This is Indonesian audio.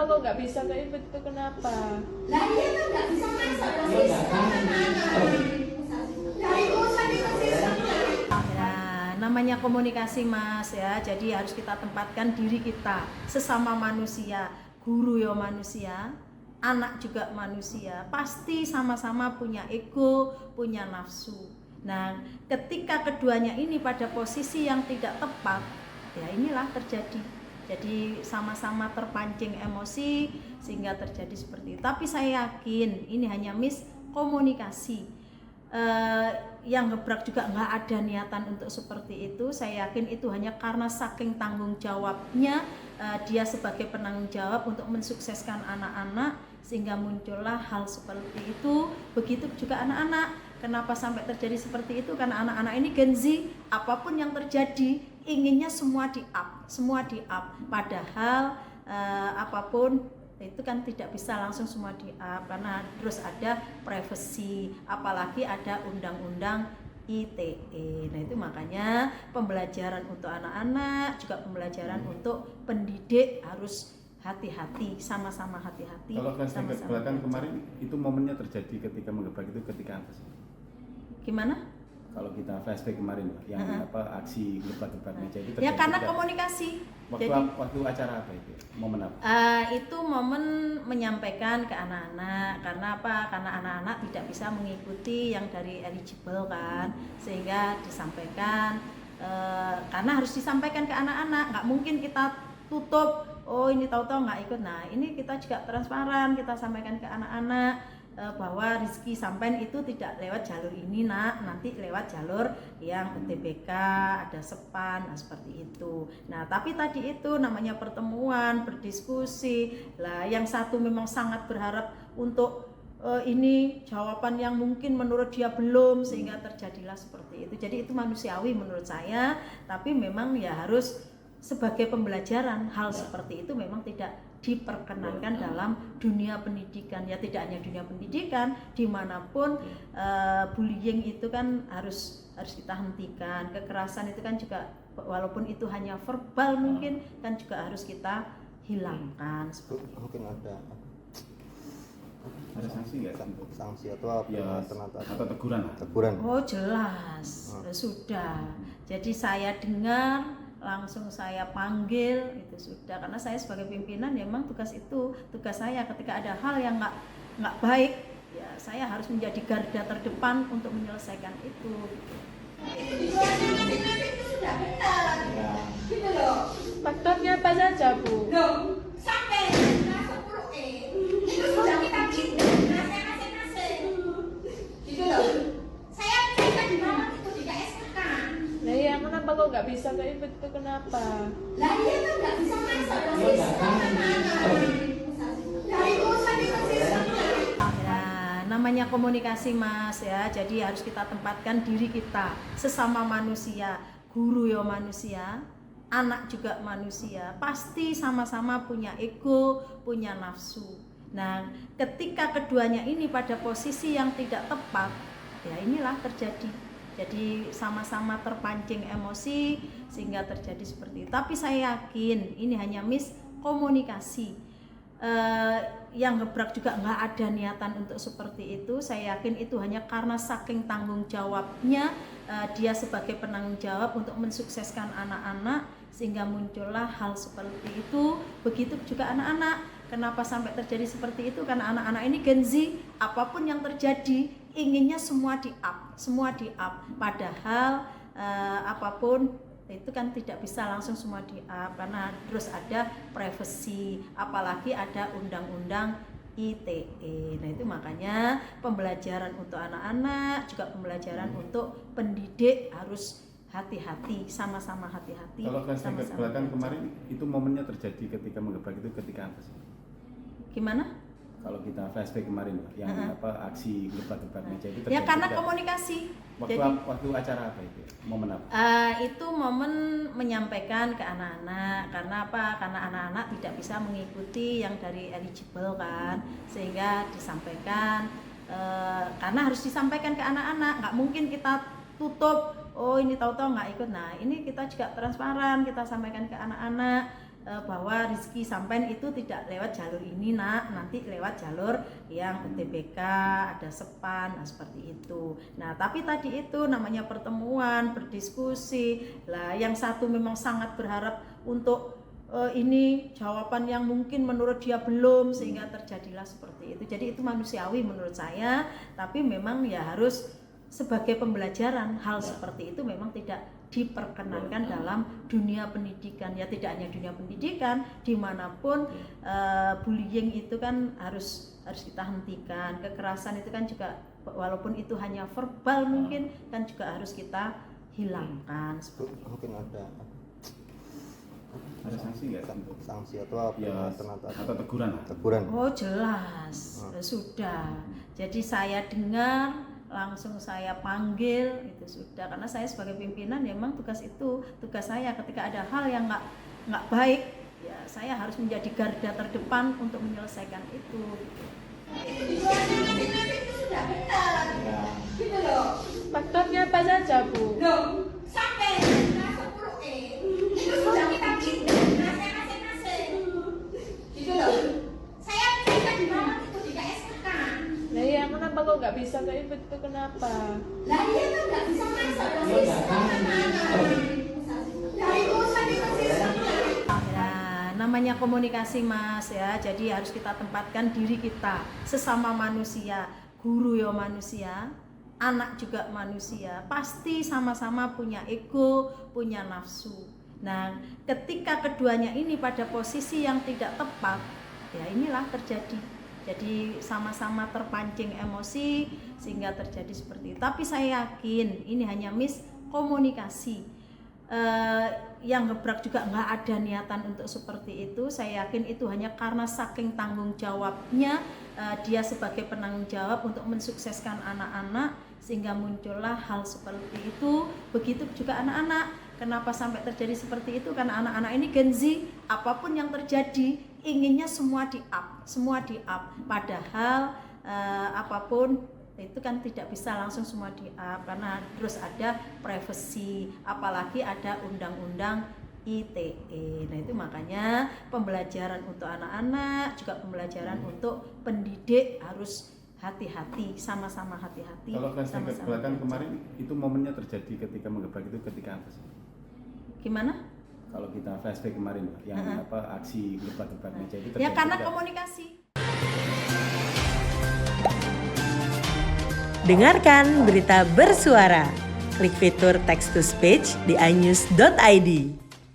kenapa kok nggak bisa ke ikut itu kenapa? Lah iya kan nggak bisa masuk ke sistem anak-anak. Lah itu usah di sistemnya. Ya, namanya komunikasi Mas ya, jadi harus kita tempatkan diri kita sesama manusia, guru ya manusia, anak juga manusia, pasti sama-sama punya ego, punya nafsu. Nah, ketika keduanya ini pada posisi yang tidak tepat, ya inilah terjadi. Jadi sama-sama terpancing emosi sehingga terjadi seperti itu. Tapi saya yakin ini hanya miskomunikasi. Yang gebrak juga nggak ada niatan untuk seperti itu. Saya yakin itu hanya karena saking tanggung jawabnya, dia sebagai penanggung jawab untuk mensukseskan anak-anak sehingga muncullah hal seperti itu. Begitu juga anak-anak. Kenapa sampai terjadi seperti itu? Karena anak-anak ini Gen Z, apapun yang terjadi inginnya semua di-up. Padahal apapun itu kan tidak bisa langsung semua di-up karena terus ada privacy, apalagi ada undang-undang ITE. Nah itu makanya pembelajaran untuk anak-anak juga pembelajaran untuk pendidik harus hati-hati, sama-sama hati-hati. Kalau flashback ke belakang kemarin itu momennya terjadi ketika menggebrak itu ketika apa sih? Gimana? Kalau kita flashback kemarin yang aksi gebrak-gebrak meja itu terjadi Ya karena komunikasi. Waktu acara apa itu? Momen apa? Itu momen menyampaikan ke anak-anak. Karena apa? Karena anak-anak tidak bisa mengikuti yang dari eligible kan, sehingga disampaikan. Karena harus disampaikan ke anak-anak. Nggak mungkin kita tutup. Oh ini tahu-tahu nggak ikut. Nah ini kita juga transparan. Kita sampaikan ke anak-anak bahwa rezeki sampean itu tidak lewat jalur ini nak, nanti lewat jalur yang UTBK, ada SEPAN, nah seperti itu. Nah tapi tadi itu namanya pertemuan, berdiskusi lah, yang satu memang sangat berharap untuk ini jawaban yang mungkin menurut dia belum, sehingga terjadilah seperti itu. Jadi itu manusiawi menurut saya, tapi memang ya harus sebagai pembelajaran. Hal seperti itu memang tidak diperkenankan dalam dunia pendidikan. Ya tidak hanya dunia pendidikan, dimanapun bullying itu kan harus kita hentikan. Kekerasan itu kan juga walaupun itu hanya verbal mungkin kan juga harus kita hilangkan. Mungkin ada sanksi nggak? Sanksi atau apa? Ya, atau teguran? Oh jelas, sudah. Jadi saya dengar, langsung saya panggil, itu sudah. Karena saya sebagai pimpinan memang tugas saya ketika ada hal yang nggak baik, ya saya harus menjadi garda terdepan untuk menyelesaikan itu. Sudah benar, gitu loh. Faktornya apa saja Bu? Loh, sampai kelas 10 itu sudah kita bikin masing-masing. Gitu loh. Saya bisa di bawah itu tidak SK. Nah iya kenapa kok nggak bisa ke ikut itu kenapa? Lah iya kan nggak bisa masuk ke sistem anak-anak. Lah itu usah di sistemnya. Ya, namanya komunikasi Mas ya, jadi harus kita tempatkan diri kita sesama manusia, guru ya manusia, anak juga manusia, pasti sama-sama punya ego, punya nafsu. Nah, ketika keduanya ini pada posisi yang tidak tepat, ya inilah terjadi. Jadi sama-sama terpancing emosi sehingga terjadi seperti itu. Tapi saya yakin ini hanya miskomunikasi. Yang gebrak juga nggak ada niatan untuk seperti itu. Saya yakin itu hanya karena saking tanggung jawabnya, dia sebagai penanggung jawab untuk mensukseskan anak-anak sehingga muncullah hal seperti itu. Begitu juga anak-anak. Kenapa sampai terjadi seperti itu? Karena anak-anak ini Gen Z, apapun yang terjadi inginnya semua di-up. Padahal apapun itu kan tidak bisa langsung semua di-up karena terus ada privacy, apalagi ada undang-undang ITE. Nah itu makanya pembelajaran untuk anak-anak juga pembelajaran untuk pendidik harus hati-hati, sama-sama hati-hati. Kalau flashback ke belakang kemarin itu momennya terjadi ketika menggebrak itu ketika apa sih? Gimana? Kalau kita flashback kemarin yang aksi gebrak-gebrak meja itu terjadi. Ya karena komunikasi. Waktu acara apa itu? Momen apa? Itu momen menyampaikan ke anak-anak. Karena apa? Karena anak-anak tidak bisa mengikuti yang dari eligible kan, sehingga disampaikan. Karena harus disampaikan ke anak-anak. Nggak mungkin kita tutup. Oh ini tahu-tahu nggak ikut. Nah ini kita juga transparan. Kita sampaikan ke anak-anak bahwa rezeki sampean itu tidak lewat jalur ini nak, nanti lewat jalur yang UTBK, ada SEPAN, nah seperti itu. Nah tapi tadi itu namanya pertemuan, berdiskusi lah, yang satu memang sangat berharap untuk ini jawaban yang mungkin menurut dia belum, sehingga terjadilah seperti itu. Jadi itu manusiawi menurut saya, tapi memang ya harus sebagai pembelajaran. Hal seperti itu memang tidak diperkenankan dalam dunia pendidikan, ya tidak hanya dunia pendidikan, dimanapun bullying itu kan harus kita hentikan. Kekerasan itu kan juga walaupun itu hanya verbal mungkin kan juga harus kita hilangkan. Mungkin ada sanksi nggak? sanksi atau Ya, atau teguran lah. teguran. Oh jelas, sudah. Jadi saya dengar, langsung saya panggil, itu sudah. Karena saya sebagai pimpinan memang tugas saya ketika ada hal yang nggak baik, ya saya harus menjadi garda terdepan untuk menyelesaikan itu. Itu sudah benar. Gitu loh. Faktornya apa saja, Bu? Loh, sampai kelas 10 itu sudah kita pindah masing-masing. Gitu loh. Saya bisa di bawah itu di KSK. Nah iya, kenapa kok nggak bisa ke ibu itu kenapa? Lah iya kan nggak bisa masuk ke sistem anak-anak. Lah itu usah di sistem. Nah, namanya komunikasi Mas ya, jadi harus kita tempatkan diri kita sesama manusia, guru ya manusia, anak juga manusia, pasti sama-sama punya ego, punya nafsu. Nah, ketika keduanya ini pada posisi yang tidak tepat, ya inilah terjadi. Jadi sama-sama terpancing emosi sehingga terjadi seperti itu. Tapi saya yakin ini hanya miskomunikasi. Yang gebrak juga nggak ada niatan untuk seperti itu. Saya yakin itu hanya karena saking tanggung jawabnya, dia sebagai penanggung jawab untuk mensukseskan anak-anak, sehingga muncullah hal seperti itu. Begitu juga anak-anak. Kenapa sampai terjadi seperti itu? Karena anak-anak ini Gen Z, apapun yang terjadi inginnya semua di-up. Padahal apapun itu kan tidak bisa langsung semua di-up, karena terus ada privacy, apalagi ada undang-undang ITE. Nah itu makanya pembelajaran untuk anak-anak, juga pembelajaran untuk pendidik harus hati-hati, sama-sama hati-hati. Kalau flashback ke belakang kemarin, itu momennya terjadi ketika menggebrak itu ketika apa sih? Gimana? Kalau kita flashback kemarin, yang aksi gebrak-gebrak meja itu terjadi. Ya karena ketika- komunikasi. Dengarkan berita bersuara. Klik fitur text to speech di inews.id.